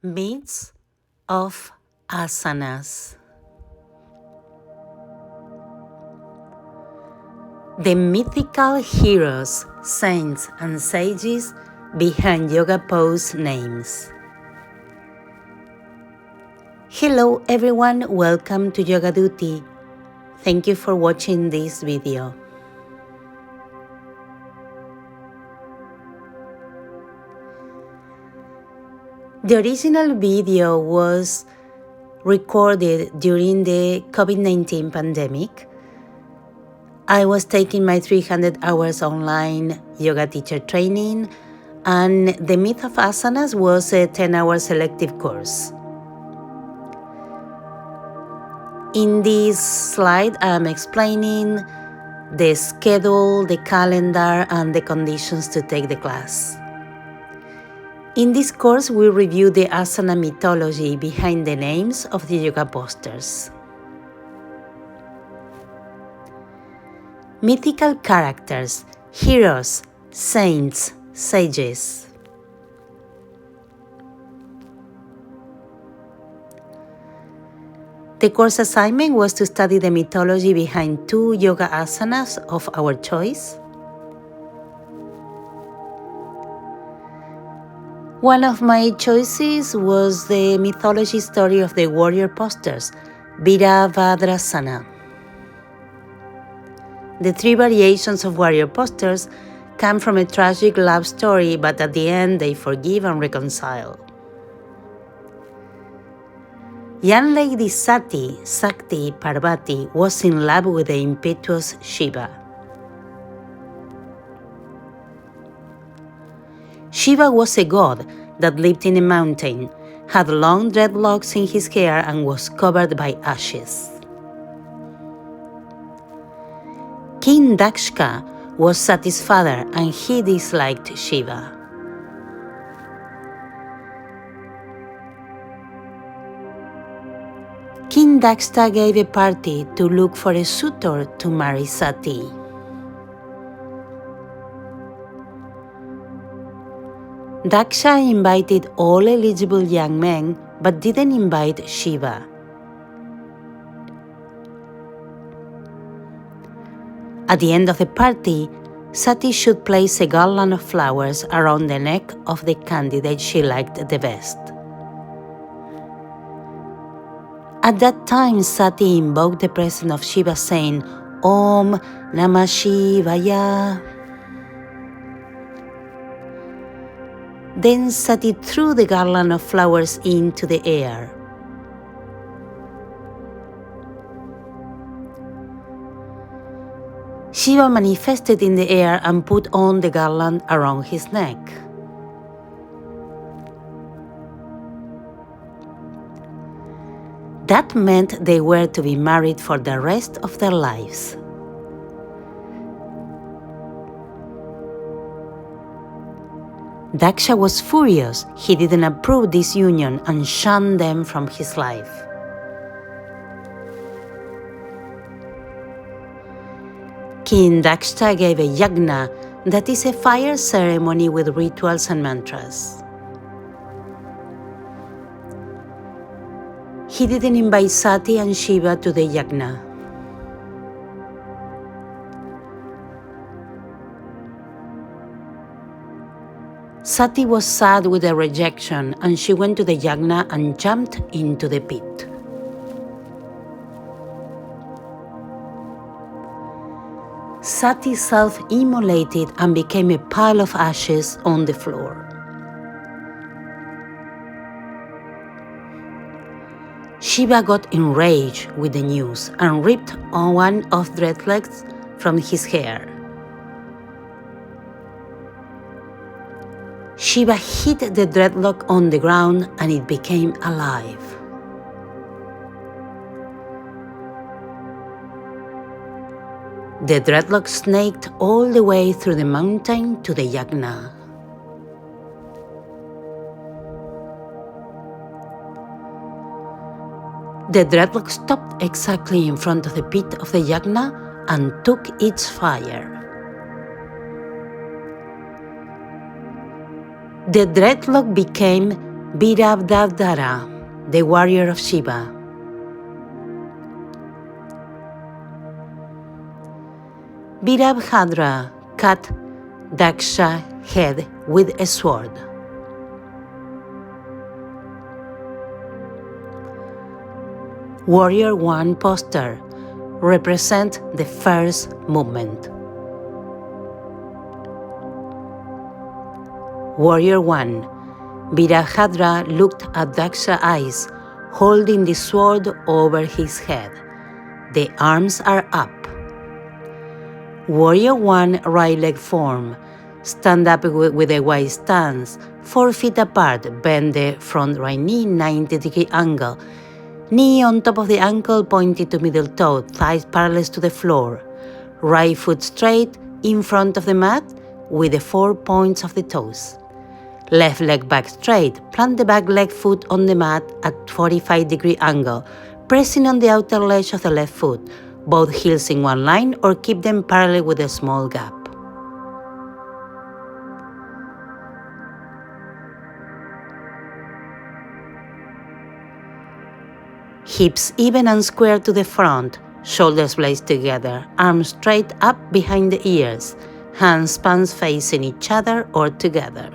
Myths of Asanas. The mythical heroes, saints, and sages behind yoga pose names. Hello everyone, welcome to Yoga Duty. Thank you for watching this video. The original video was recorded during the COVID-19 pandemic. I was taking my 300 hours online yoga teacher training, and the Myths of Asanas was a 10-hour selective course. In this slide, I'm explaining the schedule, the calendar, and the conditions to take the class. In this course, we review the asana mythology behind the names of the yoga postures. Mythical characters, heroes, saints, sages. The course assignment was to study the mythology behind 2 yoga asanas of our choice. One of my choices was the mythology story of the warrior postures, Virabhadrasana. The 3 variations of warrior postures come from a tragic love story, but at the end they forgive and reconcile. Young lady Sakti Parvati, was in love with the impetuous Shiva. Shiva was a god that lived in a mountain, had long dreadlocks in his hair, and was covered by ashes. King Dakshka was Sati's father, and he disliked Shiva. King Dakshka gave a party to look for a suitor to marry Sati. Daksha invited all eligible young men, but didn't invite Shiva. At the end of the party, Sati should place a garland of flowers around the neck of the candidate she liked the best. At that time, Sati invoked the presence of Shiva, saying, Om Namah Shivaya. Then Sati threw the garland of flowers into the air. Shiva manifested in the air and put on the garland around his neck. That meant they were to be married for the rest of their lives. Daksha was furious. He didn't approve this union and shunned them from his life. King Daksha gave a yajna, that is a fire ceremony with rituals and mantras. He didn't invite Sati and Shiva to the yajna. Sati was sad with the rejection, and she went to the yajna and jumped into the pit. Sati self-immolated and became a pile of ashes on the floor. Shiva got enraged with the news and ripped one of the dreadlocks from his hair. Shiva hit the dreadlock on the ground and it became alive. The dreadlock snaked all the way through the mountain to the yajna. The dreadlock stopped exactly in front of the pit of the yajna and took its fire. The dreadlock became Virabhadrasana, the warrior of Shiva. Virabhadra cut Daksha's head with a sword. Warrior 1 poster represents the first movement. Warrior 1. Virabhadra looked at Daksha's eyes, holding the sword over his head. The arms are up. Warrior 1 right leg form. Stand up with a wide stance, 4 feet apart, bend the front right knee 90-degree angle. Knee on top of the ankle pointed to middle toe, thighs parallel to the floor. Right foot straight in front of the mat with the 4 points of the toes. Left leg back straight, plant the back leg foot on the mat at 45-degree angle, pressing on the outer ledge of the left foot, both heels in one line or keep them parallel with a small gap. Hips even and square to the front, shoulders blazed together, arms straight up behind the ears, hands palms facing each other or together.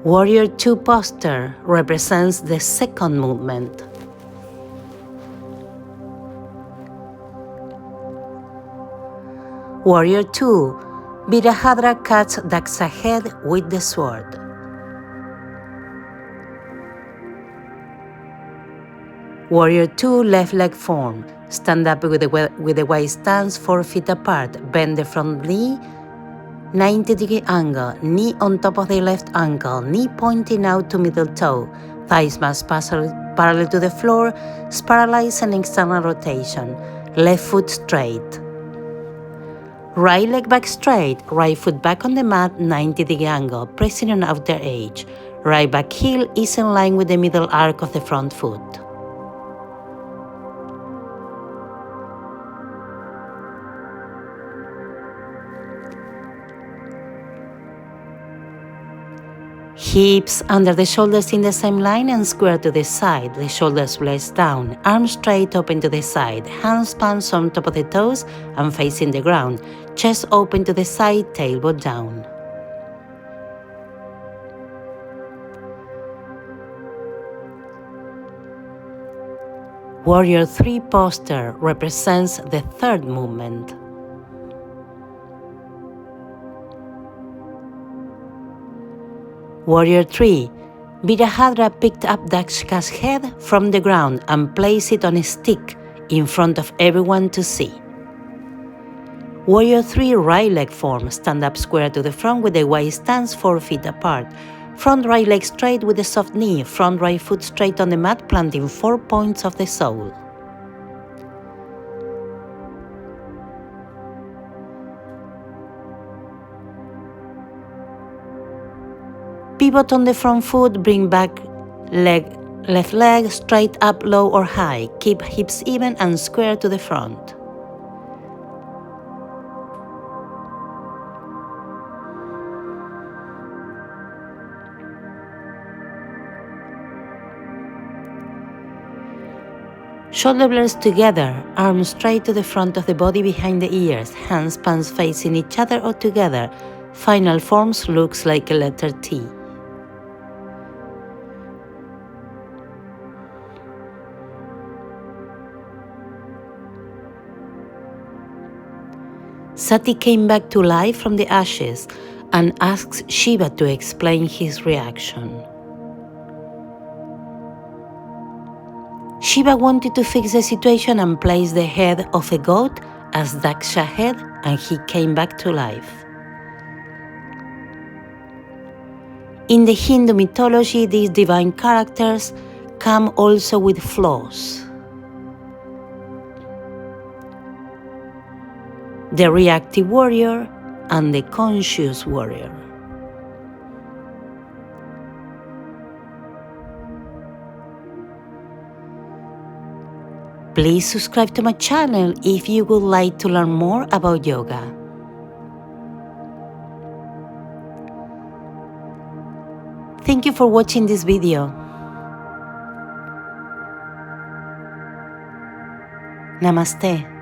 Warrior 2 posture represents the second movement. Warrior 2. Virabhadra cuts Daksha's head with the sword. Warrior 2 left leg form. Stand up with a wide stance 4 feet apart. Bend the front knee 90-degree angle. Knee on top of the left ankle. Knee pointing out to middle toe. Thighs must pass parallel to the floor. Spiralize and external rotation. Left foot straight. Right leg back straight, right foot back on the mat 90-degree angle, pressing on outer edge. Right back heel is in line with the middle arc of the front foot. Hips under the shoulders in the same line and square to the side, the shoulders blazed down, arms straight open to the side, hands palms on top of the toes and facing the ground, chest open to the side, tailbone down. Warrior 3 posture represents the third movement. Warrior 3. Virabhadra picked up Daksha's head from the ground and placed it on a stick in front of everyone to see. Warrior 3 right leg form. Stand up square to the front with a wide stance 4 feet apart. Front right leg straight with a soft knee. Front right foot straight on the mat, planting 4 points of the sole. Pivot on the front foot, bring back left leg straight up, low or high. Keep hips even and square to the front. Shoulder blades together, arms straight to the front of the body behind the ears, hands palms facing each other or together. Final forms looks like a letter T. Sati came back to life from the ashes and asked Shiva to explain his reaction. Shiva wanted to fix the situation and place the head of a goat as Daksha's head, and he came back to life. In the Hindu mythology, these divine characters come also with flaws. The reactive warrior and the conscious warrior. Please subscribe to my channel if you would like to learn more about yoga. Thank you for watching this video. Namaste.